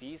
20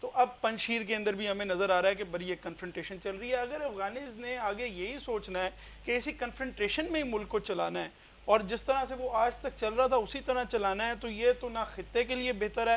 تو اب پنشیر کے اندر بھی ہمیں نظر آ رہا ہے کہ بڑی ایک کنفرنٹیشن چل رہی ہے. اگر افغانیز نے آگے یہی سوچنا ہے کہ اسی کنفرنٹیشن میں ہی ملک کو چلانا ہے اور جس طرح سے وہ آج تک چل رہا تھا اسی طرح چلانا ہے, تو یہ تو نہ خطے کے لیے بہتر ہے,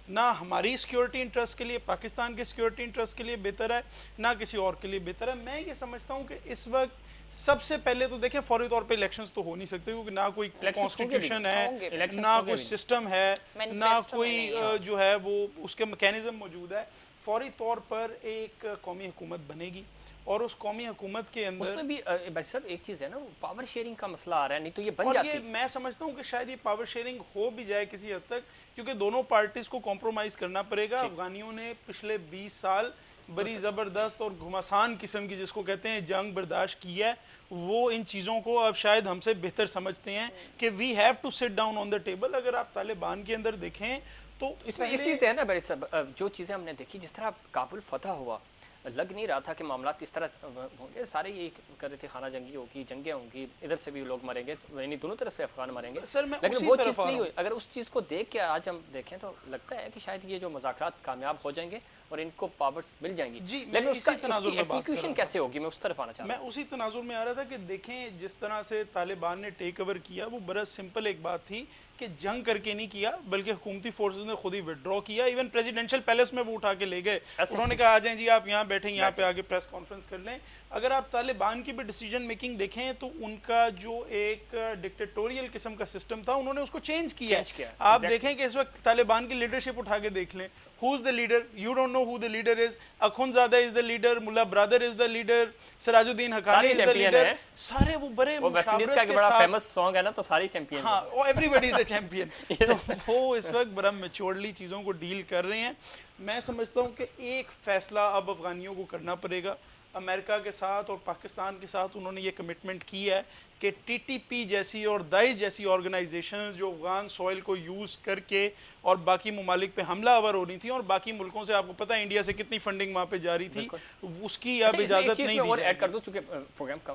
نہ ہماری سیکیورٹی انٹرسٹ کے لیے, پاکستان کے سیکیورٹی انٹرسٹ کے لیے بہتر ہے, نہ کسی اور کے لیے بہتر ہے. میں یہ سمجھتا ہوں کہ اس وقت سب سے پہلے تو دیکھیں فوری طور پہ الیکشنز تو ہو نہیں سکتے, کیونکہ نہ کوئی کانسٹیٹیوشن ہے, نہ کوئی سسٹم ہے, نہ کوئی جو ہے وہ اس کے میکینزم موجود ہے. فوری طور پر ایک قومی حکومت بنے گی اور اس قومی حکومت کے اندر اس میں بھی صاحب ایک چیز ہے نا, پاور شیئرنگ کا مسئلہ آ رہا ہے, نہیں تو یہ بن اور جاتی. یہ میں سمجھتا ہوں کہ شاید یہ پاور شیئرنگ ہو بھی جائے کسی حد تک, کیونکہ دونوں پارٹیز کو کمپرومائز کرنا پڑے گا. افغانیوں نے پچھلے 20 سال بڑی زبردست اور گھمسان قسم کی جس کو کہتے ہیں جنگ برداشت کی ہے. وہ ان چیزوں کو اب شاید ہم سے بہتر سمجھتے ہیں کہ we have to sit down on the table. اگر آپ طالبان کے اندر دیکھیں تو اس میں ایک چیز ہے نا بڑے صاحب, جو چیزیں ہم نے دیکھی, جس طرح کابل فتح ہوا, لگ نہیں رہا تھا کہ معاملات اس طرح ہوں گے. سارے یہ کر رہے تھے خانہ جنگی ہوگی, جنگیں ہوں گی, ادھر سے بھی لوگ مریں گے, یعنی دونوں طرف سے افغان مریں گے. لیکن وہ چیز نہیں ہوئی. اگر اس چیز کو دیکھ کے آج ہم دیکھیں تو لگتا ہے کہ شاید یہ جو مذاکرات کامیاب ہو جائیں گے اور ان کو پاورز مل جائیں گی. لیکن اس کی ایگزیکیوشن کیسے ہوگی, میں اس طرف آنا چاہتا ہوں. میں اسی تناظر میں آ رہا تھا کہ دیکھیں جس طرح سے طالبان نے ٹیک اوور کیا وہ بڑا سمپل ایک بات تھی کہ جنگ کر کے نہیں کیا, بلکہ حکومتی فورسز نے خود ہی وڈرا کیا. ایون پریزیڈنشل پیلیس میں وہ اٹھا کے لے گئے, انہوں نے کہا آ جائیں جی آپ یہاں بیٹھیں, یہاں پہ آگے پریس کانفرنس کر لیں. اگر آپ طالبان کی بھی ڈیسیجن میکنگ دیکھیں تو ان کا جو ایک ڈکٹیٹوریل قسم کا سسٹم تھا انہوں نے اس کو چینج کیا ہے. آپ دیکھیں کہ اس وقت طالبان کی لیڈرشپ اٹھا کے دیکھ لیں, who is the leader, you don't know who the leader is, Akhundzada is the leader, ملا برادر is the leader, Siraj uddin Haqqani is the leader. سارے وہ بڑے مشاورت کا بڑا فیمس سانگ ہے نا, تو ساری چیمپئن. ہاں, everybody is a champion. تو وہ اس وقت بڑا میچورلی چیزوں کو ڈیل کر رہے ہیں. میں سمجھتا ہوں کہ ایک فیصلہ اب افغانیوں کو کرنا پڑے گا. امریکہ کے ساتھ اور پاکستان کے ساتھ انہوں نے یہ کمٹمنٹ کی ہے کہ ٹی ٹی پی جیسی اور داعش جیسی آرگنائزیشنز جو افغان سوئل کو یوز کر کے اور باقی ممالک پہ حملہ آور ہو رہی تھیں, اور باقی ملکوں سے آپ کو پتہ ہے انڈیا سے کتنی فنڈنگ وہاں پہ جاری تھی, اس کی اب اجازت نہیں دی. اور ایڈ کر دوں چونکہ پروگرام کا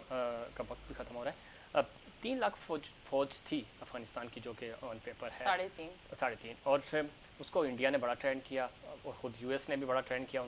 وقت بھی ختم ہو رہا ہے. 3 لاکھ فوج تھی افغانستان کی, جو کہ آن پیپر ہے 3.5, اور اس کو انڈیا نے بڑا ٹرین کیا اور خود یو ایس نے بھی بڑا ٹرین کیا.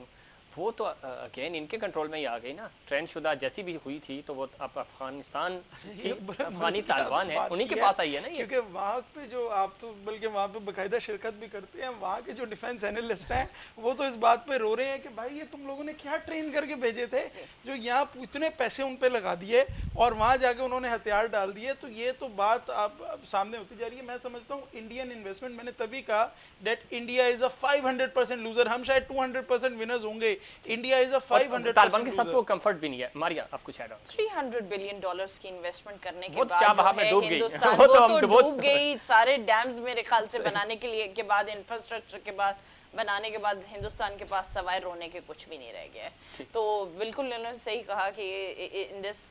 وہ تو اگین ان کے کنٹرول میں ہی آ گئی نا, ٹرین شدہ جیسی بھی ہوئی تھی, تو وہ اب افغانستان کی افغانی طالبان ہے, انہی کے پاس آئی ہے نا یہ. کیونکہ وہاں پہ جو آپ تو بلکہ وہاں پہ باقاعدہ شرکت بھی کرتے ہیں, وہاں کے جو ڈیفنس اینالسٹ ہیں وہ تو اس بات پہ رو رہے ہیں کہ بھائی یہ تم لوگوں نے کیا ٹرین کر کے بھیجے تھے, جو یہاں اتنے پیسے ان پہ لگا دیے اور وہاں جا کے انہوں نے ہتھیار ڈال دیے. تو یہ تو بات اب سامنے ہوتی جا رہی ہے. میں سمجھتا ہوں انڈین انویسٹمنٹ, میں نے تبھی کہا that India is a 500% loser, ہم شاید 200% ونرز ہوں گے. انڈیا از اے 500% طالبان کے ساتھ وہ کمفرٹ بھی نہیں ہے. ماریا آپ کچھ ایڈ آن. $300 بلین کی انویسٹمنٹ کرنے کے وہ بعد چاہ بہا میں ڈوب گئی, ہندوستان وہ تو ڈوب گئی. سارے ڈیمز میرے خیال سے بنانے کے لیے کے بعد, انفراسٹرکچر کے بعد بنانے کے بعد ہندوستان کے پاس سوائے رونے کے کچھ بھی نہیں رہ گیا ہے. تو بالکل انہوں نے صحیح کہا کہ in this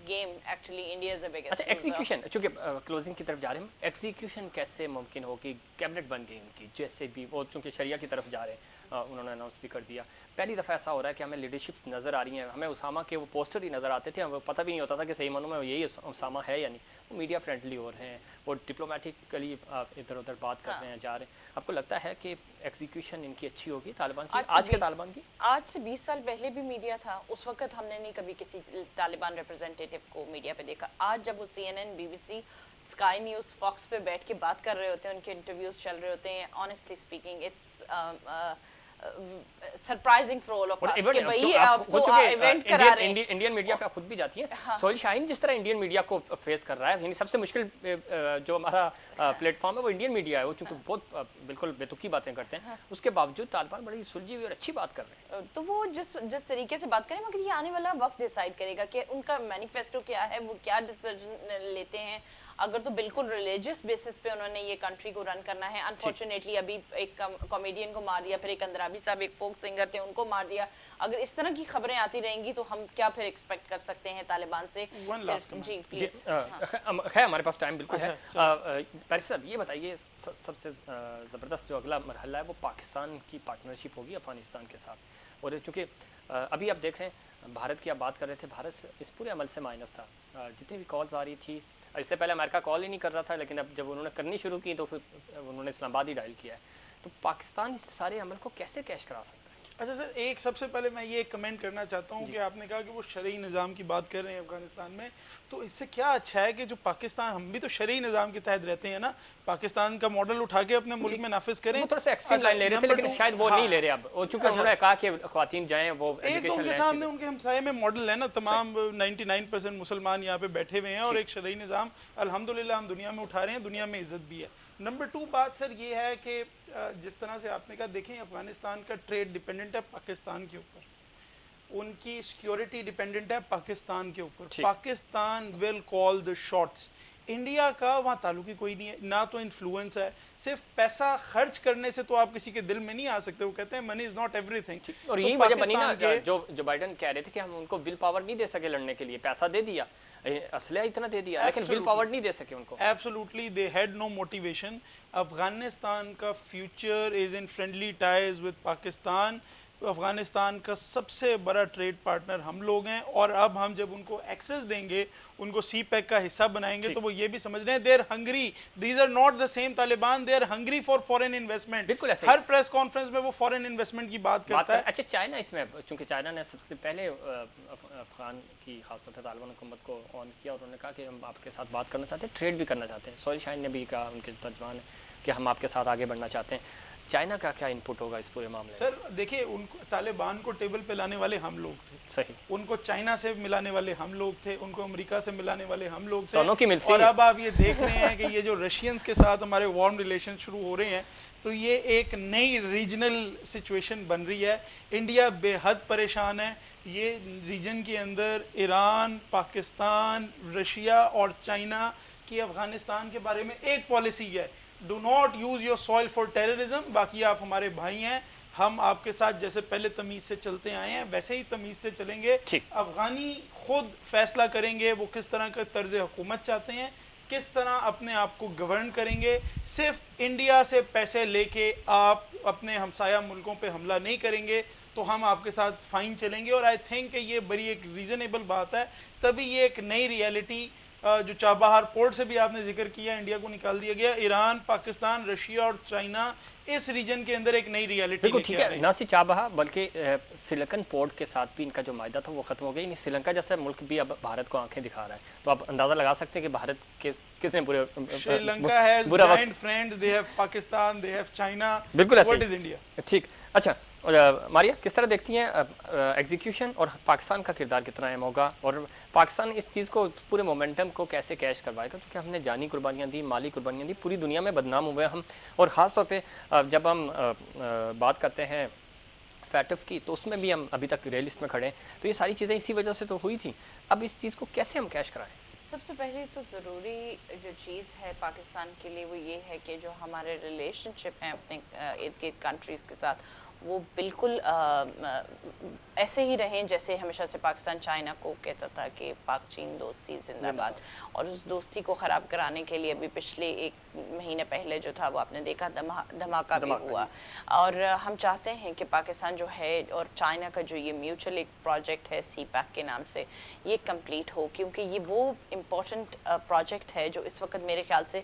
game actually India is the biggest. اچھا ایگزیکیوشن, چونکہ کلوزنگ کی طرف جا رہے ہیں, ایگزیکیوشن کیسے ممکن ہوگی؟ کیبنٹ بن گئی ان کی, جیسے بھی وہ چونکہ شریعہ کی طرف جا رہے ہیں, انہوں نے اناؤنس بھی کر دیا. پہلی دفعہ ایسا ہو رہا ہے کہ ہمیں لیڈرشپس نظر آ رہی ہیں. ہمیں اسامہ کے وہ پوسٹر ہی نظر آتے تھے, ہمیں پتہ بھی نہیں ہوتا تھا کہ صحیح معنوں میں یہی اسامہ ہے یا نہیں. وہ میڈیا فرینڈلی ہو رہے ہیں, وہ ڈپلومیٹکلی ادھر ادھر بات کر رہے ہیں, جا رہے ہیں. آپ کو لگتا ہے کہ ایگزیکیوشن ان کی اچھی ہوگی طالبان کی, آج کے طالبان کی؟ آج سے 20 سال پہلے بھی میڈیا تھا, اس وقت ہم نے نہیں کبھی کسی طالبان ریپرزینٹیٹیو کو میڈیا پہ دیکھا. آج جب وہ CNN, BBC, sky news, Fox پہ بیٹھ کے بات کر رہے ہوتے ہیں, ان کے انٹرویوز چل رہے ہوتے ہیں, honestly speaking it's surprising for all of us کہ بھئی آپ تو ایونٹ کرا رہے ہیں. انڈین میڈیا پہ خود بھی جاتی ہیں. سہیل شاہین جس طرح انڈین میڈیا کو فیس کر رہا ہے, یعنی سب سے مشکل جو ہمارا پلیٹ فارم ہے وہ انڈین میڈیا ہے, وہ چونکہ بہت بالکل بے تکی باتیں کرتے ہیں, اس کے باوجود طالبان بڑی سلجھی ہوئی اور اچھی بات کر رہے ہیں. تو وہ جس طریقے سے بات کریں, مگر یہ آنے والا وقت ڈیسائیڈ کرے گا کہ ان کا مینیفیسٹو کیا ہے, وہ کیا ڈیسیژن لیتے ہیں. اگر تو بالکل ریلیجس بیسس پہ انہوں نے یہ کنٹری کو رن کرنا ہے, انفارچونیٹلی ابھی ایک کامیڈین کو مار دیا, پھر ایک اندرابی صاحب ایک فوک سنگر تھے ان کو مار دیا. اگر اس طرح کی خبریں آتی رہیں گی تو ہم کیا پھر ایکسپیکٹ کر سکتے ہیں طالبان سے؟ جی پلیز. خیر ہمارے پاس ٹائم بالکل ہے. پیرس صاحب یہ بتائیے, سب سے زبردست جو اگلا مرحلہ ہے وہ پاکستان کی پارٹنرشپ ہوگی افغانستان کے ساتھ. اور چونکہ ابھی آپ دیکھ رہے ہیں بھارت کی آپ بات کر رہے تھے, بھارت اس پورے عمل سے مائنس تھا. جتنی بھی کالز آ رہی تھی, اس سے پہلے امریکہ کال ہی نہیں کر رہا تھا, لیکن اب جب انہوں نے کرنی شروع کی تو پھر انہوں نے اسلام آباد ہی ڈائل کیا ہے. تو پاکستان اس سارے عمل کو کیسے کیش کرا سکتا ہے؟ اچھا سر، ایک سب سے پہلے میں یہ کمنٹ کرنا چاہتا ہوں کہ آپ نے کہا کہ وہ شرعی نظام کی بات کر رہے ہیں افغانستان میں، تو اس سے کیا اچھا ہے کہ جو پاکستان، ہم بھی تو شرعی نظام کے تحت رہتے ہیں نا، پاکستان کا ماڈل اٹھا کے اپنے ملک میں نافذ کریں. وہ تھوڑا سا ایکسٹریم لائن لے رہے تھے لیکن شاید وہ نہیں لے رہے اب، چونکہ انہوں نے کہا کہ خواتین جائیں وہ ایک تو ان کے سامنے ان کے ہمسائے میں ماڈل ہے نا، تمام 99% مسلمان یہاں پہ بیٹھے ہوئے ہیں اور ایک شرعی نظام الحمدللہ ہم دنیا میں اٹھا رہے ہیں، دنیا میں عزت بھی ہے. نمبر 2 بات سر یہ ہے کہ جس طرح سے آپ نے کہا، دیکھیں افغانستان کا ٹریڈ ڈیپینڈنٹ ہے پاکستان کے اوپر، ان کی سیکیورٹی ڈیپینڈنٹ ہے پاکستان کے اوپر. پاکستان ول کال دا شاٹس. انڈیا کا وہاں تعلق ہی کوئی نہیں ہے، نہ تو انفلوئنس ہے. صرف پیسہ خرچ کرنے سے تو آپ کسی کے دل میں نہیں آ سکتے. وہ کہتے ہیں منی از ناٹ ایوری تھنگ. اور یہی وجہ بنی نا جو بائیڈن کہہ رہے تھے کہ ہم ان کو ول پاور نہیں دے سکے لڑنے کے لیے، پیسہ دے دیا، اسلحہ اتنا دے دیا لیکن ول پاور نہیں دے سکے ان کو. Absolutely they had no motivation. Afghanistan کا future is in friendly ties with Pakistan. Afghanistan کا سب سے بڑا ٹریڈ پارٹنر ہم لوگ ہیں، اور اب ہم جب ان کو ایکسس دیں گے، ان کو سی پیک کا حصہ بنائیں گے، تو وہ یہ بھی سمجھ رہے ہیں they are hungry. These are not the same Taliban, they are hungry for foreign investment. بالکل ایسے ہر پریس کانفرنس میں وہ فورن انویسٹمنٹ کی بات کرتا ہے. اچھا چائنا اس میں، چونکہ چائنا نے سب سے پہلے افغان کی خاص طور پہ طالبان حکومت کو آن کیا اور انہوں نے کہا کہ ہم آپ کے ساتھ بات کرنا چاہتے ہیں، ٹریڈ بھی کرنا چاہتے ہیں. سوری شاہین نے بھی کہا، ان کے ترجمان نے، کہ ہم آپ کے ساتھ آگے بڑھنا چاہتے ہیں. چائنا کا کیا ان پٹ ہوگا اس پورے معاملے میں؟ سر دیکھیں، ان کو طالبان کو ٹیبل پہ لانے والے ہم لوگ تھے. صحیح. ان کو چائنا سے ملانے والے ہم لوگ تھے، ان کو امریکہ سے ملانے والے ہم لوگ تھے. سونوں کی ملسی. اور اب آپ یہ دیکھ رہے ہیں کہ یہ جو رشینز کے ساتھ ہمارے وارم ریلیشن شروع ہو رہے ہیں، تو یہ ایک نئی ریجنل سچویشن بن رہی ہے. انڈیا بے حد پریشان ہے. یہ ریجن کے اندر ایران، پاکستان، رشیا اور چائنا کی افغانستان کے بارے میں ایک پالیسی ہے: do not use your soil for terrorism. باقی آپ ہمارے بھائی ہیں، ہم آپ کے ساتھ جیسے پہلے تمیز سے چلتے آئے ہیں ویسے ہی تمیز سے چلیں گے. افغانی خود فیصلہ کریں گے وہ کس طرح کا طرز حکومت چاہتے ہیں، کس طرح اپنے آپ کو گورن کریں گے. صرف انڈیا سے پیسے لے کے آپ اپنے ہمسایہ ملکوں پہ حملہ نہیں کریں گے تو ہم آپ کے ساتھ فائن چلیں گے. اور آئی تھنک کہ یہ بڑی ایک ریزنیبل بات ہے. تبھی یہ ایک نئی ریئلٹی، جو چابہار پورٹ سے بھی آپ نے ذکر کیا، انڈیا کو نکال دیا گیا، ایران، پاکستان، رشیا اور چائنا اس ریجن کے اندر ایک نئی ریئلٹی لے کے آ رہے ہیں. نہ صرف چابہار بلکہ سری لنکن پورٹ کے ساتھ بھی ان کا جو معاہدہ تھا وہ ختم ہو گیا. سری لنکا جیسا ملک بھی اب بھارت کو آنکھیں دکھا رہا ہے، تو آپ اندازہ لگا سکتے ہیں کہ بھارت کے کتنے برے. Sri Lanka has joint friend, they have Pakistan, they have China. بالکل ایسے. What is India? ٹھیک. اچھا ماریا، کس طرح دیکھتی ہیں ایگزیکیوشن اور پاکستان کا کردار کتنا اہم ہوگا، اور پاکستان اس چیز کو، پورے مومنٹم کو کیسے کیش کروائے گا؟ کیونکہ ہم نے جانی قربانیاں دی، مالی قربانیاں دی، پوری دنیا میں بدنام ہوئے ہم. اور خاص طور پہ جب ہم بات کرتے ہیں فیٹف کی، تو اس میں بھی ہم ابھی تک ریل لسٹ میں کھڑے ہیں. تو یہ ساری چیزیں اسی وجہ سے تو ہوئی تھیں. اب اس چیز کو کیسے ہم کیش کرائیں؟ سب سے پہلے تو ضروری جو چیز ہے پاکستان کے لیے وہ یہ ہے کہ جو ہمارے ریلیشن شپ ہیں اپنے ارد گرد کنٹریز کے ساتھ، وہ بالکل ایسے ہی رہیں جیسے ہمیشہ سے پاکستان چائنا کو کہتا تھا کہ پاک چین دوستی زندہ باد. اور اس دوستی کو خراب کرانے کے لیے ابھی پچھلے 1 مہینے پہلے جو تھا وہ آپ نے دیکھا دھماکہ بھی ہوا. اور ہم چاہتے ہیں کہ پاکستان جو ہے اور چائنا کا جو یہ میوچل ایک پروجیکٹ ہے سی پیک کے نام سے، یہ کمپلیٹ ہو، کیونکہ یہ وہ امپورٹنٹ پروجیکٹ ہے جو اس وقت میرے خیال سے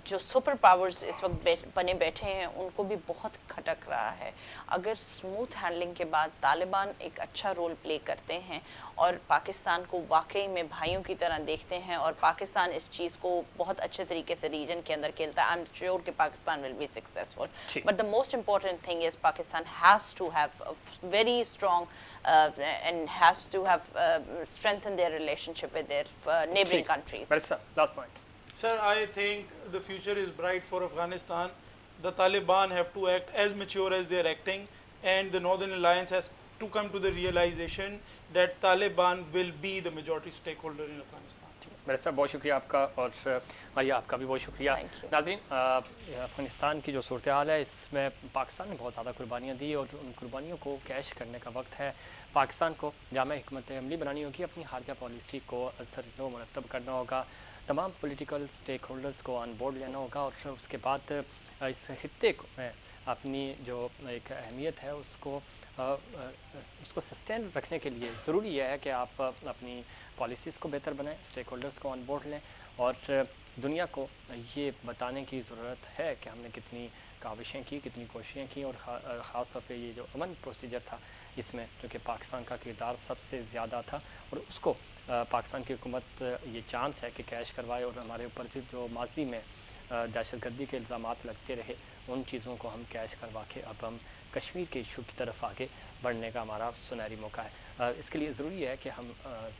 جو سپر پاورز اس وقت بنے بیٹھے ہیں ان کو بھی بہت کھٹک رہا ہے. اگر اسموتھ ہینڈلنگ کے بعد طالبان ایک اچھا رول پلے کرتے ہیں اور پاکستان کو واقعی میں بھائیوں کی طرح دیکھتے ہیں، اور پاکستان اس چیز کو بہت اچھے طریقے سے ریجن کے اندر کھیلتا ہے، آئی ایم شیور کہ Pakistan will be successful. But the most important thing is Pakistan has to have very strong and has to have strengthened their relationship with their neighboring countries. Last point. Sir, I think the future is bright for Afghanistan. The Taliban have to act as mature as they are acting, and the Northern Alliance has to come to the realization that Taliban will be the majority stakeholder in Afghanistan. میرے صاحب بہت شکریہ آپ کا، اور ماریا آپ کا بھی بہت شکریہ. ناظرین، افغانستان کی جو صورتحال ہے اس میں پاکستان نے بہت زیادہ قربانیاں دی، اور ان قربانیوں کو کیش کرنے کا وقت ہے. پاکستان کو جامع حکمت عملی بنانی ہوگی، اپنی خارجہ پالیسی کو اثر و مرتب کرنا ہوگا، تمام پولیٹیکل سٹیک ہولڈرز کو آن بورڈ لینا ہوگا، اور اس کے بعد اس خطے میں اپنی جو ایک اہمیت ہے اس کو سسٹین رکھنے کے لیے ضروری یہ ہے کہ آپ اپنی پالیسیز کو بہتر بنائیں، سٹیک ہولڈرز کو آن بورڈ لیں، اور دنیا کو یہ بتانے کی ضرورت ہے کہ ہم نے کتنی کاوشیں کی، کتنی کوششیں کی، اور خاص طور پہ یہ جو امن پروسیجر تھا اس میں جو کہ پاکستان کا کردار سب سے زیادہ تھا، اور اس کو پاکستان کی حکومت یہ چانس ہے کہ کیش کروائے، اور ہمارے اوپر جو ماضی میں دہشت گردی کے الزامات لگتے رہے ان چیزوں کو ہم کیش کروا کے اب ہم کشمیر کے ایشو کی طرف آگے بڑھنے کا ہمارا سنہری موقع ہے۔ اس کے لیے ضروری ہے کہ ہم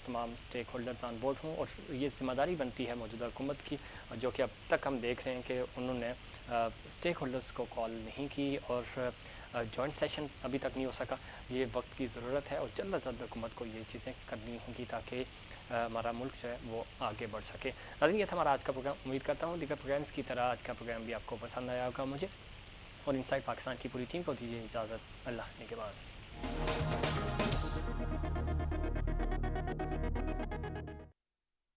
تمام اسٹیک ہولڈرز آن بورڈ ہوں، اور یہ ذمہ داری بنتی ہے موجودہ حکومت کی، جو کہ اب تک ہم دیکھ رہے ہیں کہ انہوں نے اسٹیک ہولڈرز کو کال نہیں کی، اور جوائنٹ سیشن ابھی تک نہیں ہو سکا۔ یہ وقت کی ضرورت ہے، اور جلد از جلد حکومت کو یہ چیزیں کرنی ہوں گی تاکہ ہمارا ملک جو ہے وہ آگے بڑھ سکے۔ ناظرین، یہ تھا ہمارا آج کا پروگرام۔ امید کرتا ہوں دیگر پروگرامز کی طرح آج کا پروگرام بھی آپ کو پسند آیا ہوگا۔ مجھے اور انسائٹ پاکستان کی پوری ٹیم کو دیجیے اجازت۔ اللہ نگہبان۔